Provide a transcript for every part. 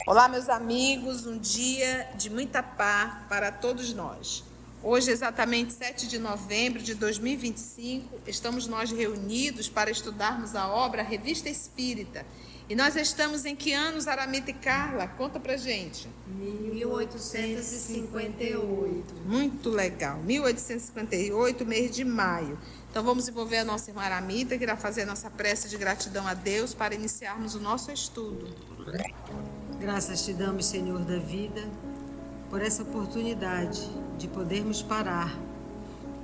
Olá, meus amigos, um dia de muita paz para todos nós. Hoje, exatamente 7 de novembro de 2025, estamos nós reunidos para estudarmos a obra Revista Espírita. E nós estamos em que anos, Aramita e Carla? Conta pra gente. 1858. Muito legal. 1858, mês de maio. Então vamos envolver a nossa irmã Aramita, que irá fazer a nossa prece de gratidão a Deus para iniciarmos o nosso estudo. Graças te damos, Senhor da vida, por essa oportunidade de podermos parar.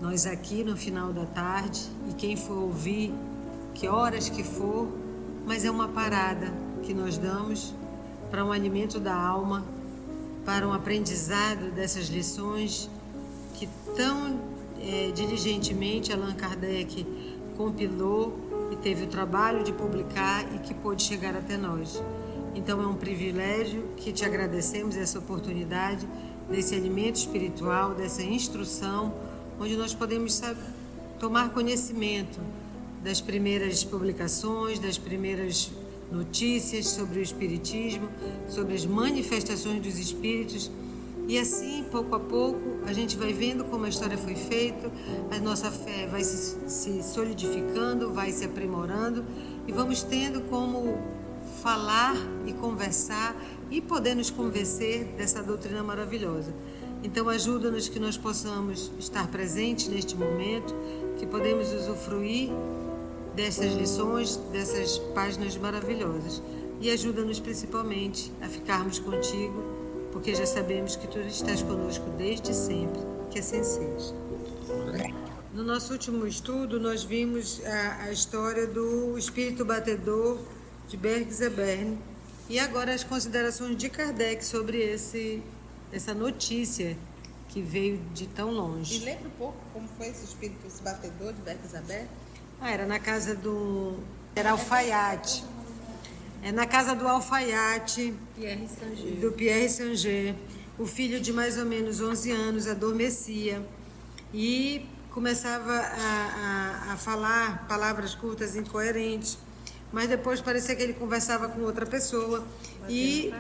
Nós aqui no final da tarde, e quem for ouvir, que horas que for, mas é uma parada que nós damos para um alimento da alma, para um aprendizado dessas lições que tão diligentemente Allan Kardec compilou e teve o trabalho de publicar e que pôde chegar até nós. Então é um privilégio que te agradecemos essa oportunidade desse alimento espiritual, dessa instrução, onde nós podemos tomar conhecimento das primeiras publicações, das primeiras notícias sobre o Espiritismo, sobre as manifestações dos Espíritos. E assim, pouco a pouco, a gente vai vendo como a história foi feita, a nossa fé vai se solidificando, vai se aprimorando e vamos tendo como falar e conversar e poder nos convencer dessa doutrina maravilhosa. Então ajuda-nos que nós possamos estar presentes neste momento, que podemos usufruir dessas lições, dessas páginas maravilhosas. E ajuda-nos principalmente a ficarmos contigo, porque já sabemos que tu estás conosco desde sempre, que assim seja. No nosso último estudo, nós vimos a história do espírito batedor de Bergzabern, e agora as considerações de Kardec sobre essa notícia que veio de tão longe. E lembra um pouco como foi esse espírito, esse batedor de Bergzabern? Era na casa era alfaiate. É na casa do alfaiate do Pierre Sanger. O filho de mais ou menos 11 anos adormecia e começava a falar palavras curtas incoerentes. Mas depois parecia que ele conversava com outra pessoa. E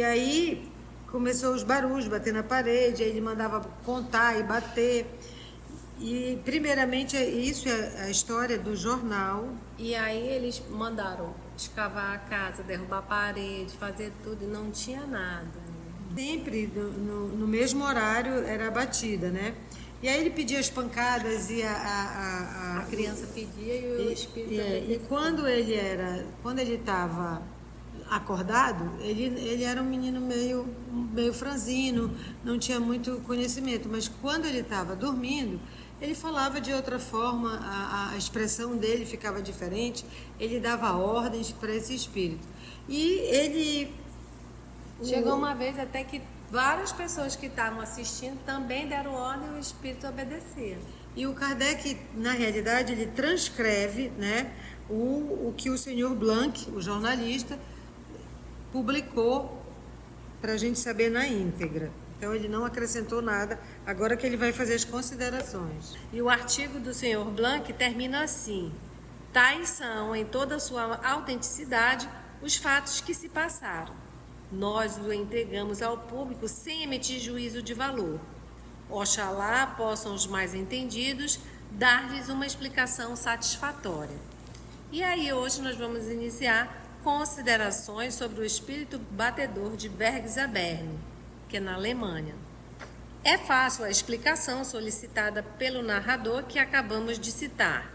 aí começou os barulhos, bater na parede, aí ele mandava contar e bater. E primeiramente isso é a história do jornal. E aí eles mandaram escavar a casa, derrubar a parede, fazer tudo e não tinha nada. Sempre no mesmo horário era a batida, né? E aí ele pedia as pancadas e a criança pedia e o espírito e quando ele estava acordado, ele era um menino meio franzino, não tinha muito conhecimento, mas quando ele estava dormindo, ele falava de outra forma, a expressão dele ficava diferente, ele dava ordens para esse espírito. E ele... Chegou uma vez até que várias pessoas que estavam assistindo também deram ordem e o espírito obedecia. E o Kardec, na realidade, ele transcreve, né, o que o senhor Blanc, o jornalista, publicou para a gente saber na íntegra. Então ele não acrescentou nada, agora que ele vai fazer as considerações. E o artigo do senhor Blanc termina assim: tais são, em toda a sua autenticidade, os fatos que se passaram. Nós o entregamos ao público sem emitir juízo de valor. Oxalá possam os mais entendidos dar-lhes uma explicação satisfatória. E aí hoje nós vamos iniciar considerações sobre o espírito batedor de Bergzabern, que é na Alemanha. É fácil a explicação solicitada pelo narrador que acabamos de citar.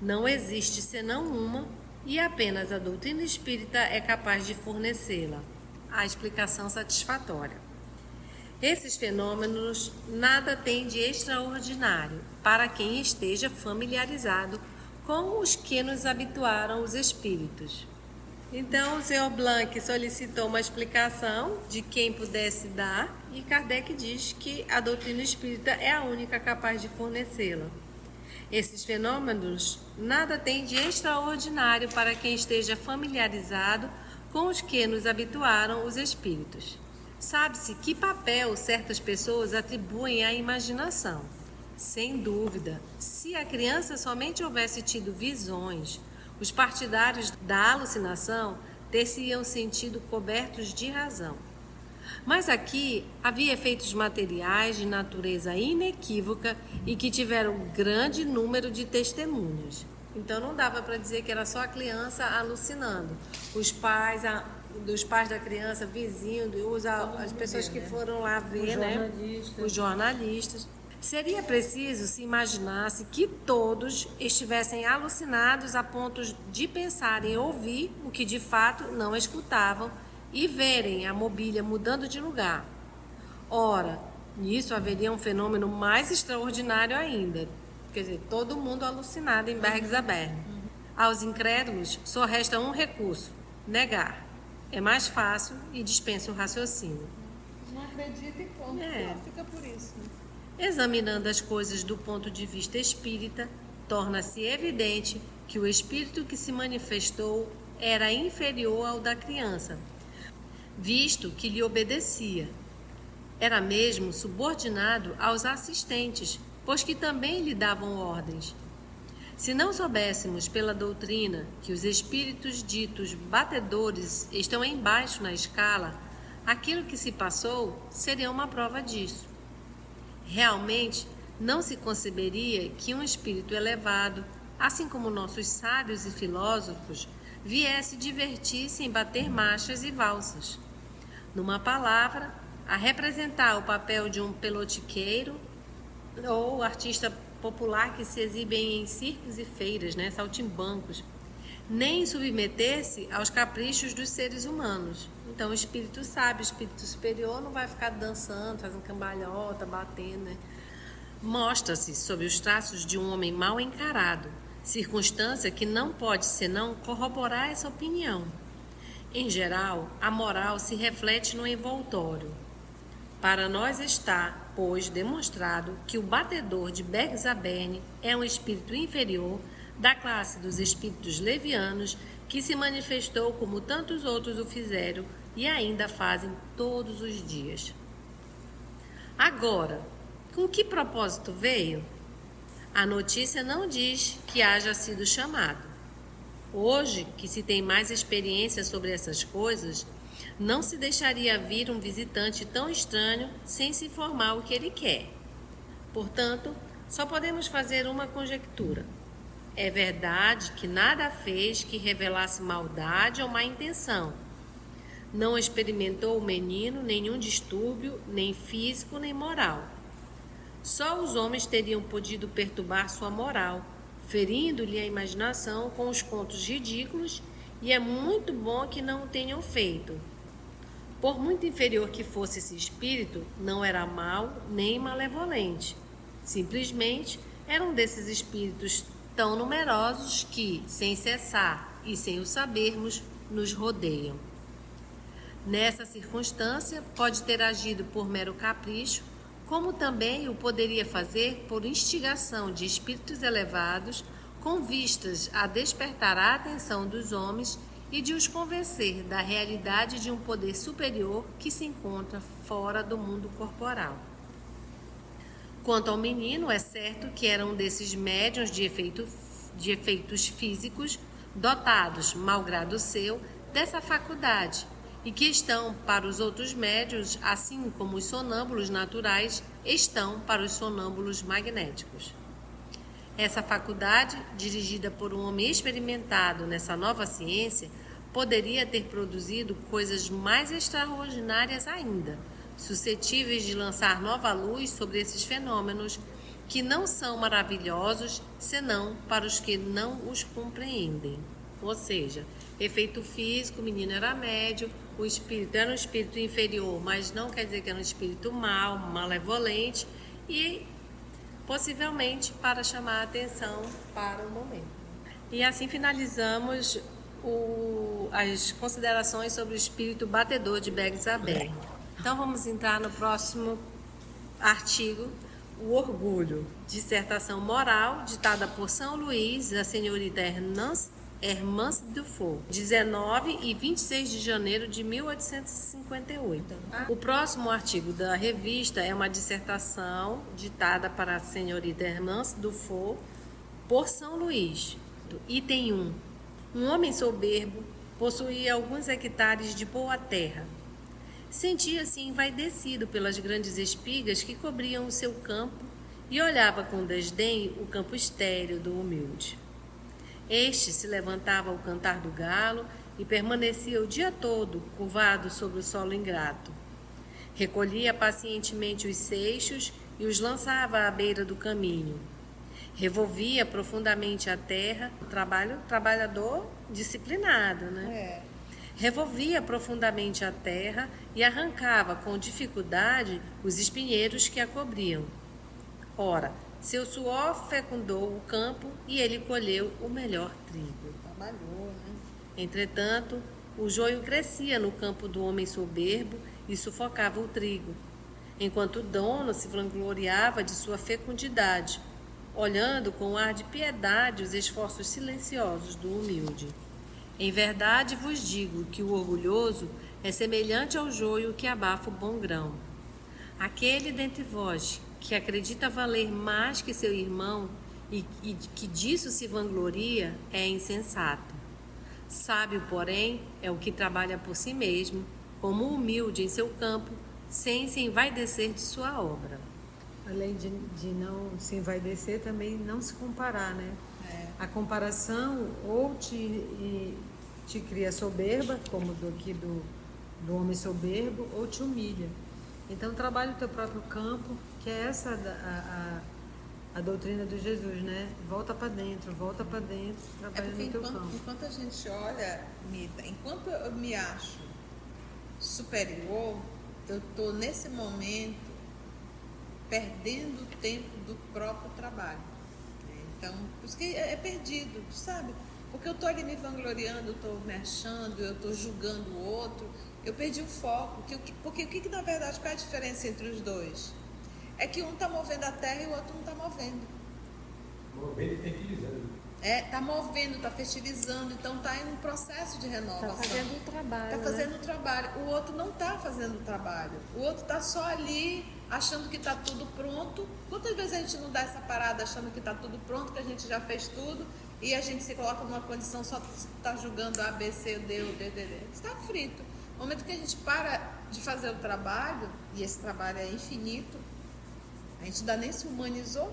Não existe senão uma e apenas a doutrina espírita é capaz de fornecê-la, a explicação satisfatória. Esses fenômenos nada têm de extraordinário para quem esteja familiarizado com os que nos habituaram os espíritos. Então, o senhor Blanc solicitou uma explicação de quem pudesse dar e Kardec diz que a doutrina espírita é a única capaz de fornecê-la. Esses fenômenos nada têm de extraordinário para quem esteja familiarizado com os que nos habituaram os espíritos. Sabe-se que papel certas pessoas atribuem à imaginação. Sem dúvida, se a criança somente houvesse tido visões, os partidários da alucinação ter-se-iam sentido cobertos de razão. Mas aqui havia efeitos materiais de natureza inequívoca e que tiveram grande número de testemunhas. Então não dava para dizer que era só a criança alucinando. Os pais, dos pais da criança, vizinhos, as pessoas que foram lá ver, os jornalistas. Seria preciso se imaginasse que todos estivessem alucinados a ponto de pensarem ouvir o que de fato não escutavam e verem a mobília mudando de lugar. Ora, nisso haveria um fenômeno mais extraordinário ainda. Quer dizer, todo mundo alucinado em Bergzaberg. Aos incrédulos só resta um recurso: negar. É mais fácil e dispensa o raciocínio. Não acredita e pronto. Fica por isso. Examinando as coisas do ponto de vista espírita, torna-se evidente que o espírito que se manifestou era inferior ao da criança, visto que lhe obedecia. Era mesmo subordinado aos assistentes, pois que também lhe davam ordens. Se não soubéssemos pela doutrina que os espíritos ditos batedores estão embaixo na escala, aquilo que se passou seria uma prova disso. Realmente, não se conceberia que um espírito elevado, assim como nossos sábios e filósofos, viesse divertir-se em bater marchas e valsas. Numa palavra, a representar o papel de um pelotiqueiro ou artista popular que se exibe em circos e feiras, saltimbancos, nem submeter-se aos caprichos dos seres humanos. Então, o espírito sábio, o espírito superior, não vai ficar dançando, fazendo cambalhota, batendo. Mostra-se sob os traços de um homem mal encarado, circunstância que não pode senão corroborar essa opinião. Em geral, a moral se reflete no envoltório. Para nós está, pois, demonstrado que o batedor de Bergzaberg é um espírito inferior da classe dos espíritos levianos que se manifestou como tantos outros o fizeram e ainda fazem todos os dias. Agora, com que propósito veio? A notícia não diz que haja sido chamado. Hoje, que se tem mais experiência sobre essas coisas, não se deixaria vir um visitante tão estranho sem se informar o que ele quer. Portanto, só podemos fazer uma conjectura. É verdade que nada fez que revelasse maldade ou má intenção. Não experimentou o menino nenhum distúrbio, nem físico nem moral. Só os homens teriam podido perturbar sua moral, ferindo-lhe a imaginação com os contos ridículos, e é muito bom que não o tenham feito. Por muito inferior que fosse esse espírito, não era mau nem malevolente. Simplesmente era um desses espíritos tão numerosos que, sem cessar e sem o sabermos, nos rodeiam. Nessa circunstância, pode ter agido por mero capricho, como também o poderia fazer por instigação de espíritos elevados, com vistas a despertar a atenção dos homens e de os convencer da realidade de um poder superior que se encontra fora do mundo corporal. Quanto ao menino, é certo que era um desses médiuns de efeitos físicos, dotados, malgrado seu, dessa faculdade, e que estão para os outros médiuns, assim como os sonâmbulos naturais estão para os sonâmbulos magnéticos. Essa faculdade, dirigida por um homem experimentado nessa nova ciência, poderia ter produzido coisas mais extraordinárias ainda, suscetíveis de lançar nova luz sobre esses fenômenos, que não são maravilhosos senão para os que não os compreendem. Ou seja, efeito físico, o menino era médio, o espírito era um espírito inferior, mas não quer dizer que era um espírito mau, malevolente, e possivelmente para chamar a atenção para o momento. E assim finalizamos as considerações sobre o espírito batedor de Bergzaberg. Então vamos entrar no próximo artigo, o orgulho. Dissertação moral, ditada por São Luís, a senhorita Hermance Dufour, 19 e 26 de janeiro de 1858. O próximo artigo da revista é uma dissertação ditada para a senhorita Hermance Dufour por São Luís. Item 1. Um homem soberbo possuía alguns hectares de boa terra. Sentia-se envaidecido pelas grandes espigas que cobriam o seu campo e olhava com desdém o campo estéril do humilde. Este se levantava ao cantar do galo e permanecia o dia todo curvado sobre o solo ingrato. Recolhia pacientemente os seixos e os lançava à beira do caminho. Revolvia profundamente a terra, trabalhador disciplinado, né? Revolvia profundamente a terra e arrancava com dificuldade os espinheiros que a cobriam. Ora, seu suor fecundou o campo e ele colheu o melhor trigo. Trabalhou, né? Entretanto, o joio crescia no campo do homem soberbo e sufocava o trigo, enquanto o dono se vangloriava de sua fecundidade, olhando com ar de piedade os esforços silenciosos do humilde. Em verdade vos digo que o orgulhoso é semelhante ao joio que abafa o bom grão. Aquele dentre vós que acredita valer mais que seu irmão e que disso se vangloria é insensato. Sábio, porém, é o que trabalha por si mesmo, como humilde em seu campo, sem se envaidecer de sua obra. Além de não se envaidecer, também não se comparar, né? A comparação ou te cria soberba, como do homem soberbo, ou te humilha. Então, trabalhe o teu próprio campo, que é essa a doutrina de Jesus, né? Volta para dentro, trabalha no teu campo. Enquanto a gente olha, Mita, enquanto eu me acho superior, eu estou nesse momento perdendo o tempo do próprio trabalho. Então, por isso que é perdido, sabe? Porque eu estou ali me vangloriando, eu estou me achando, eu estou julgando o outro, eu perdi o foco. Porque o que na verdade, qual é a diferença entre os dois? É que um está movendo a terra e o outro não está movendo. Movendo e fertilizando. Está movendo, está fertilizando, então está em um processo de renovação. Está fazendo o trabalho. Está fazendo o trabalho. O outro não está fazendo o trabalho. O outro está só ali achando que está tudo pronto. Quantas vezes a gente não dá essa parada achando que está tudo pronto, que a gente já fez tudo e a gente se coloca numa condição só está julgando A, B, C, D, o D, D, D. Está frito. No momento que a gente para de fazer o trabalho, e esse trabalho é infinito, a gente ainda nem se humanizou.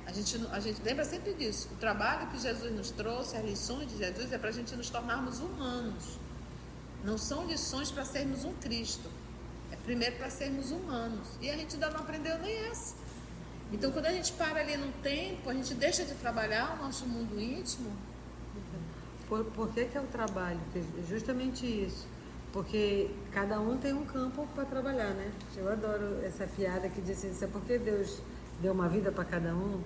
A gente lembra sempre disso. O trabalho que Jesus nos trouxe, as lições de Jesus, é para a gente nos tornarmos humanos. Não são lições para sermos um Cristo. É primeiro para sermos humanos. E a gente ainda não aprendeu nem essa. Então, quando a gente para ali no tempo, a gente deixa de trabalhar o nosso mundo íntimo. Por que é o trabalho? Justamente isso. Porque cada um tem um campo para trabalhar, né? Eu adoro essa piada que diz assim, é porque Deus deu uma vida para cada um,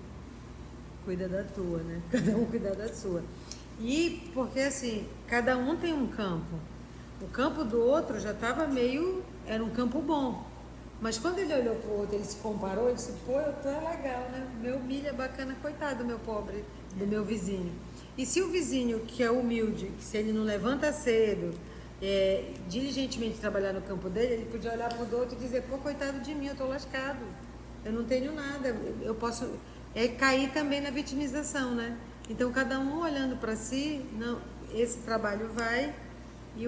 cuida da tua, né? Cada um cuida da sua. E porque assim, cada um tem um campo. O campo do outro já estava era um campo bom. Mas quando ele olhou para o outro, ele se comparou, ele disse, pô, eu tô legal, né? Meu milho é bacana, coitado do meu pobre, do meu vizinho. E se o vizinho, que é humilde, que se ele não levanta cedo, diligentemente trabalhar no campo dele, ele podia olhar para o outro e dizer, pô, coitado de mim, eu tô lascado. Eu não tenho nada, eu posso cair também na vitimização, né? Então, cada um olhando para si, não, esse trabalho vai e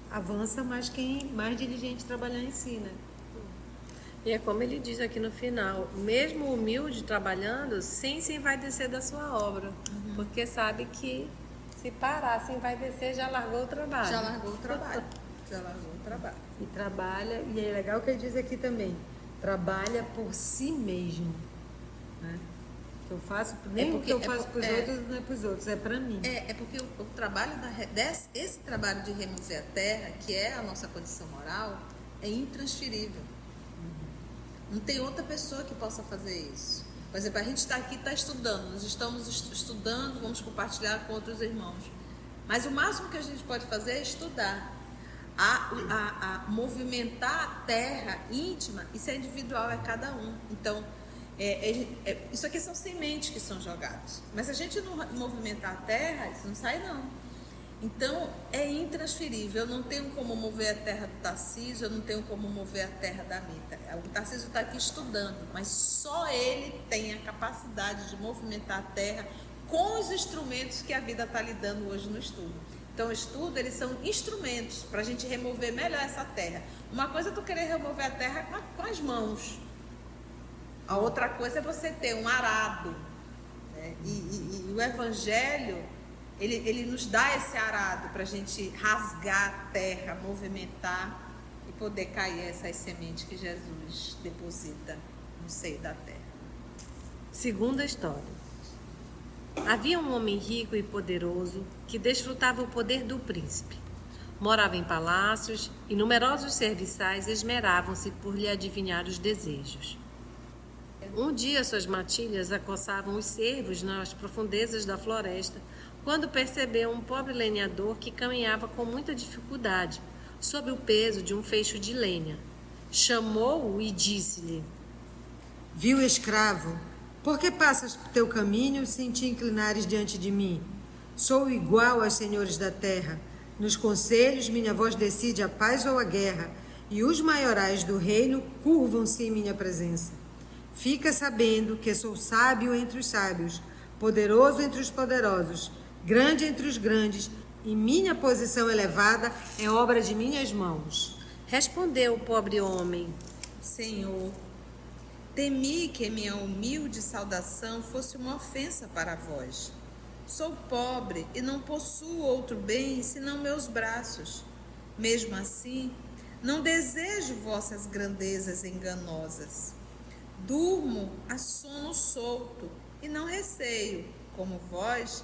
avança mais quem mais diligente trabalhar em si, né? E é como ele diz aqui no final, mesmo humilde trabalhando, sem se envaidecer da sua obra, porque sabe que se parar, se envaidecer, já largou o trabalho. Já largou o trabalho. Já largou o trabalho. E trabalha, e é legal que ele diz aqui também, trabalha por si mesmo, né? Que eu faço, nem o que eu faço para os outros não é para os outros, é para mim. É porque o trabalho esse trabalho de remover a terra, que é a nossa condição moral, é intransferível. Não tem outra pessoa que possa fazer isso. Por exemplo, a gente está aqui, está estudando, nós estamos estudando, vamos compartilhar com outros irmãos. Mas o máximo que a gente pode fazer é estudar. A movimentar a terra íntima, isso é individual, é cada um. Então, Isso aqui são sementes que são jogadas. Mas se a gente não movimentar a terra, isso não sai não. Então, é intransferível. Eu não tenho como mover a terra do Tarcísio, eu não tenho como mover a terra da Mita. O Tarcísio está aqui estudando, mas só ele tem a capacidade de movimentar a terra com os instrumentos que a vida está lhe dando hoje no estudo. Então, o estudo, eles são instrumentos para a gente remover melhor essa terra. Uma coisa é tu querer remover a terra com as mãos. A outra coisa é você ter um arado. Né? E o Evangelho, ele nos dá esse arado para a gente rasgar a terra, movimentar e poder cair essas sementes que Jesus deposita no seio da terra. Segunda história. Havia um homem rico e poderoso que desfrutava o poder do príncipe. Morava em palácios e numerosos serviçais esmeravam-se por lhe adivinhar os desejos. Um dia suas matilhas acossavam os cervos nas profundezas da floresta, quando percebeu um pobre lenhador que caminhava com muita dificuldade, sob o peso de um feixe de lenha. Chamou-o e disse-lhe: Viu, escravo, por que passas teu caminho sem te inclinares diante de mim? Sou igual aos senhores da terra. Nos conselhos minha voz decide a paz ou a guerra, e os maiorais do reino curvam-se em minha presença. Fica sabendo que sou sábio entre os sábios, poderoso entre os poderosos, grande entre os grandes, e minha posição elevada é obra de minhas mãos. Respondeu o pobre homem: Senhor, temi que minha humilde saudação fosse uma ofensa para vós. Sou pobre e não possuo outro bem senão meus braços. Mesmo assim, não desejo vossas grandezas enganosas. Durmo a sono solto e não receio, como vós,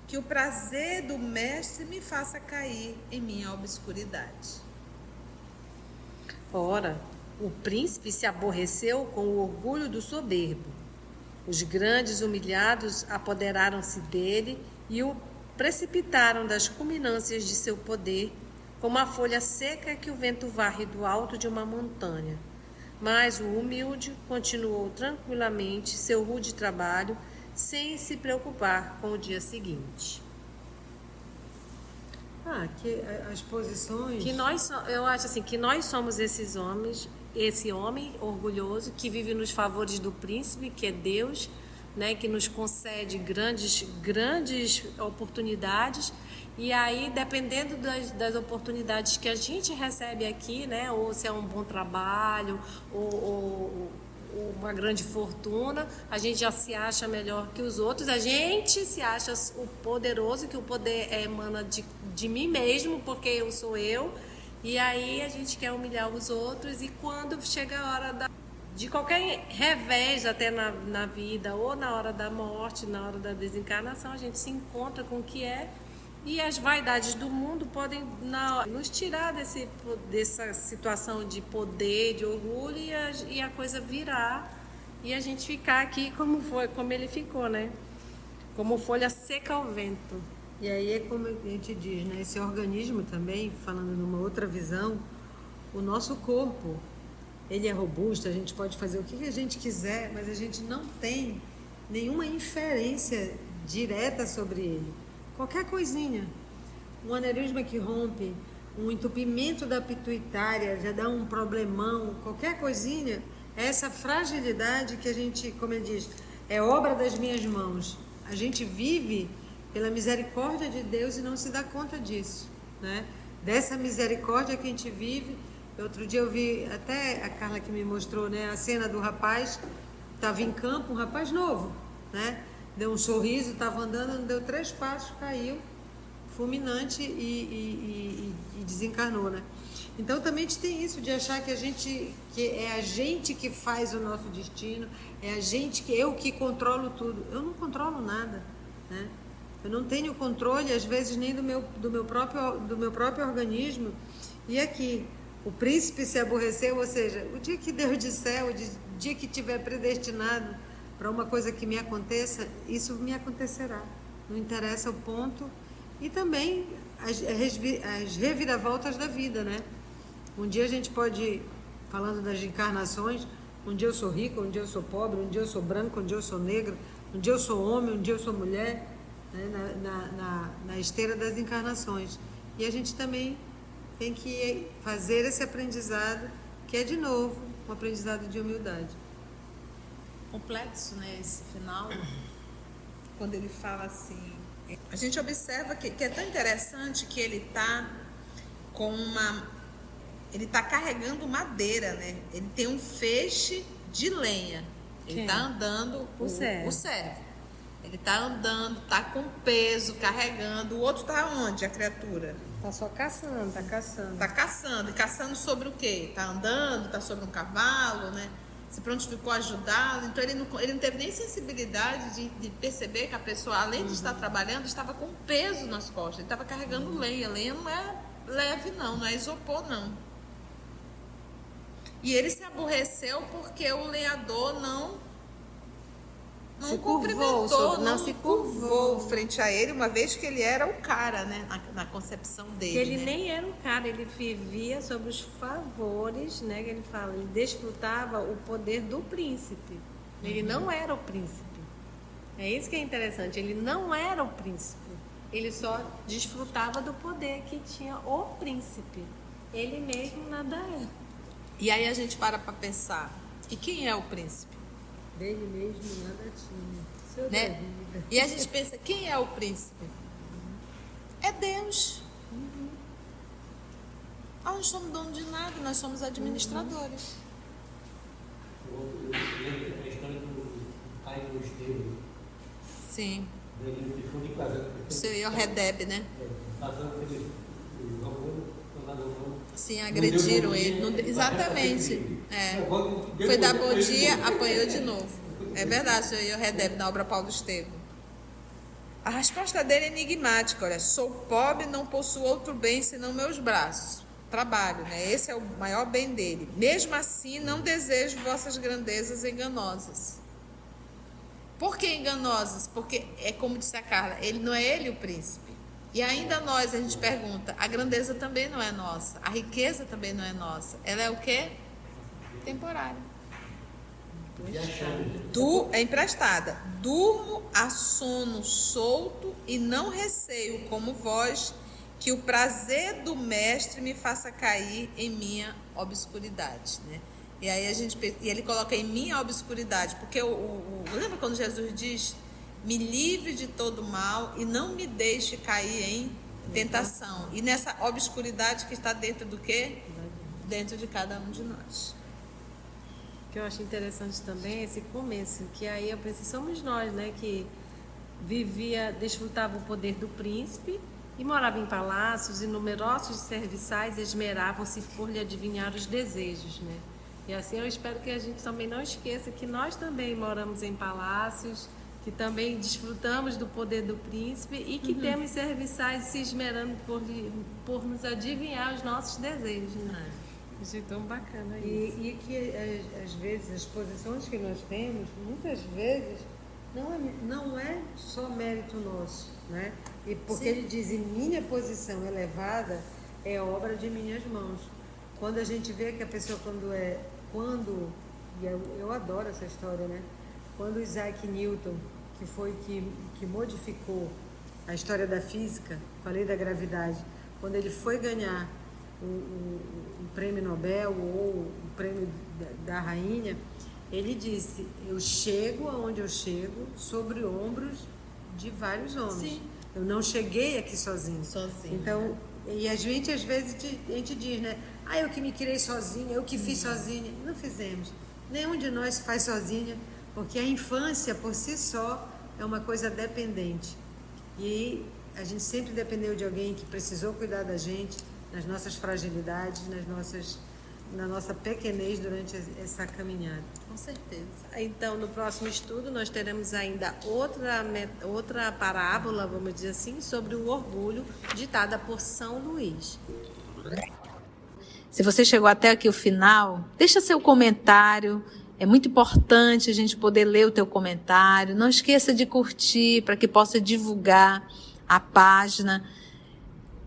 que o prazer do mestre me faça cair em minha obscuridade. Ora, o príncipe se aborreceu com o orgulho do soberbo. Os grandes humilhados apoderaram-se dele e o precipitaram das culminâncias de seu poder, como a folha seca que o vento varre do alto de uma montanha. Mas o humilde continuou tranquilamente seu rude trabalho, sem se preocupar com o dia seguinte. Que as posições... Eu acho assim, que nós somos esses homens, esse homem orgulhoso que vive nos favores do príncipe, que é Deus, né, que nos concede grandes oportunidades. E aí, dependendo das oportunidades que a gente recebe aqui, né, ou se é um bom trabalho, ou uma grande fortuna, a gente já se acha melhor que os outros, a gente se acha o poderoso, que o poder emana de mim mesmo, porque eu sou eu, e aí a gente quer humilhar os outros, e quando chega a hora de qualquer revés até na vida, ou na hora da morte, na hora da desencarnação, a gente se encontra com o que é. E as vaidades do mundo podem nos tirar dessa situação de poder, de orgulho, e a coisa virar e a gente ficar aqui como ele ficou, né? Como folha seca ao vento. E aí é como a gente diz, né? Esse organismo também, falando numa outra visão, o nosso corpo, ele é robusto, a gente pode fazer o que a gente quiser, mas a gente não tem nenhuma inferência direta sobre ele. Qualquer coisinha, um aneurisma que rompe, um entupimento da pituitária, já dá um problemão, qualquer coisinha, é essa fragilidade que a gente, como ele diz, é obra das minhas mãos. A gente vive pela misericórdia de Deus e não se dá conta disso, né? Dessa misericórdia que a gente vive. Outro dia eu vi, até a Carla que me mostrou, né, a cena do rapaz, estava em campo, um rapaz novo, né? Deu um sorriso, estava andando, não deu 3 passos, caiu, fulminante e desencarnou, né? Então também a gente tem isso de achar que é a gente que faz o nosso destino, é a gente eu que controlo tudo. Eu não controlo nada, né? Eu não tenho controle, às vezes, nem do meu próprio organismo. E aqui, o príncipe se aborreceu, ou seja, o dia que Deus disser, o dia que tiver predestinado para uma coisa que me aconteça, isso me acontecerá. Não interessa o ponto. E também as reviravoltas da vida, né? Um dia a gente pode, falando das encarnações, Um dia eu sou rica, um dia eu sou pobre, um dia eu sou branco, um dia eu sou negro, um dia eu sou homem, um dia eu sou mulher, né? Na esteira das encarnações. E a gente também tem que fazer esse aprendizado, que é, de novo, um aprendizado de humildade. Complexo, né, esse final, quando ele fala assim, a gente observa que é tão interessante que ele está carregando madeira, né? Ele tem um feixe de lenha. Ele está andando, o servo. Ele está andando, está com peso, carregando. O outro está onde, a criatura? Está só caçando. Está caçando. Está caçando. E caçando sobre o quê? Está andando, está sobre um cavalo, né? Se prontificou a ajudá-lo. Então, ele não teve nem sensibilidade de perceber que a pessoa, além de estar trabalhando, estava com peso nas costas. Ele estava carregando lenha. Lenha não é leve, não é isopor, não. E ele se aborreceu porque o lenhador não cumprimentou, não se curvou frente a ele, uma vez que ele era o cara, né, na concepção dele. Ele, né? nem era um cara, ele vivia sobre os favores, né, que ele fala, ele desfrutava o poder do príncipe. Ele não era o príncipe. É isso que é interessante, ele não era o príncipe. Ele só desfrutava do poder que tinha o príncipe. Ele mesmo nada é. E aí a gente para pensar, e quem é o príncipe? Dele mesmo nada tinha. Seu Né? da vida. E a gente pensa, quem é o príncipe? É Deus. Nós não somos dono de nada, nós somos administradores. Eu lembro a história do pai do Estevão. Sim. Ele foi de casando. O seu Yoredeb, né? Casando com ele. Sim, agrediram ele. Exatamente. Foi dar bom dia, apanhou de novo. É verdade, seu Yoredeb, na obra Paulo Estevam. A resposta dele é enigmática. Olha, sou pobre, não possuo outro bem senão meus braços. Trabalho, né? Esse é o maior bem dele. Mesmo assim, não desejo vossas grandezas enganosas. Por que enganosas? Porque, é como disse a Carla, não é ele o príncipe. E ainda nós, a gente pergunta, a grandeza também não é nossa, a riqueza também não é nossa. Ela é o quê? Temporária. É emprestada. Durmo a sono solto e não receio, como vós, que o prazer do mestre me faça cair em minha obscuridade, né? E aí ele coloca em minha obscuridade, porque lembra quando Jesus diz: me livre de todo mal e não me deixe cair em tentação. E nessa obscuridade que está dentro do quê? Dentro de cada um de nós. O que eu acho interessante também é esse começo, que aí eu pensei, somos nós, né, que desfrutava o poder do príncipe e morava em palácios, e numerosos serviçais esmeravam-se por lhe adivinhar os desejos, né? E assim eu espero que a gente também não esqueça que nós também moramos em palácios, que também desfrutamos do poder do príncipe e que temos serviçais se esmerando por nos adivinhar os nossos desejos, né? Achei tão bacana isso. E que, às vezes, as posições que nós temos, muitas vezes, não é só mérito nosso, né? E porque ele diz, em minha posição elevada, é obra de minhas mãos. Quando a gente vê que a pessoa, e eu adoro essa história, né? Quando Isaac Newton, que foi que modificou a história da física, com a lei da gravidade, quando ele foi ganhar o prêmio Nobel ou o prêmio da rainha, ele disse, eu chego aonde eu chego sobre ombros de vários homens. Sim. Eu não cheguei aqui sozinho. Então, e a gente às vezes a gente diz, né? Eu que me criei sozinha, eu que fiz sozinha. Não fizemos. Nenhum de nós se faz sozinha, porque a infância por si só é uma coisa dependente. E a gente sempre dependeu de alguém que precisou cuidar da gente, nas nossas fragilidades, na nossa pequenez durante essa caminhada. Com certeza. Então, no próximo estudo, nós teremos ainda outra parábola, vamos dizer assim, sobre o orgulho, ditada por São Luís. Se você chegou até aqui o final, deixa seu comentário. É muito importante a gente poder ler o teu comentário. Não esqueça de curtir para que possa divulgar a página.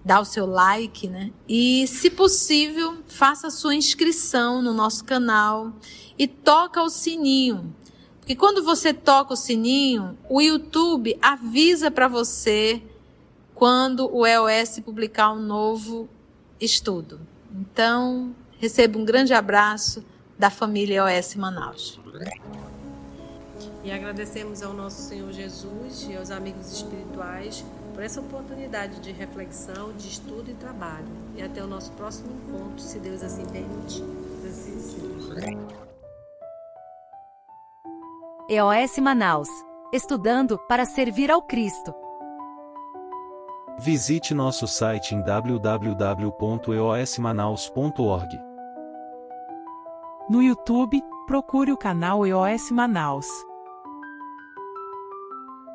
dá o seu like, né? E, se possível, faça a sua inscrição no nosso canal e toca o sininho. Porque quando você toca o sininho, o YouTube avisa para você quando o EOS publicar um novo estudo. Então, receba um grande abraço da família EOS Manaus. E agradecemos ao nosso Senhor Jesus e aos amigos espirituais por essa oportunidade de reflexão, de estudo e trabalho. E até o nosso próximo encontro, se Deus assim permitir. Assim seja. EOS Manaus. Estudando para servir ao Cristo. Visite nosso site em www.eosmanaus.org. No YouTube, procure o canal EOS Manaus.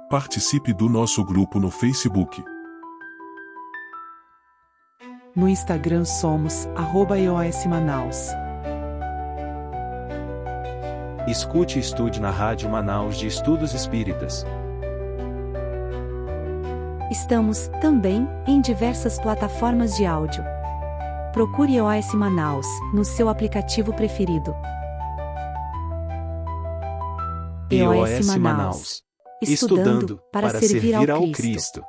Participe do nosso grupo no Facebook. No Instagram somos @EOS Manaus. Escute e estude na Rádio Manaus de Estudos Espíritas. Estamos, também, em diversas plataformas de áudio. Procure EOS Manaus, no seu aplicativo preferido. EOS Manaus. Estudando para servir ao Cristo.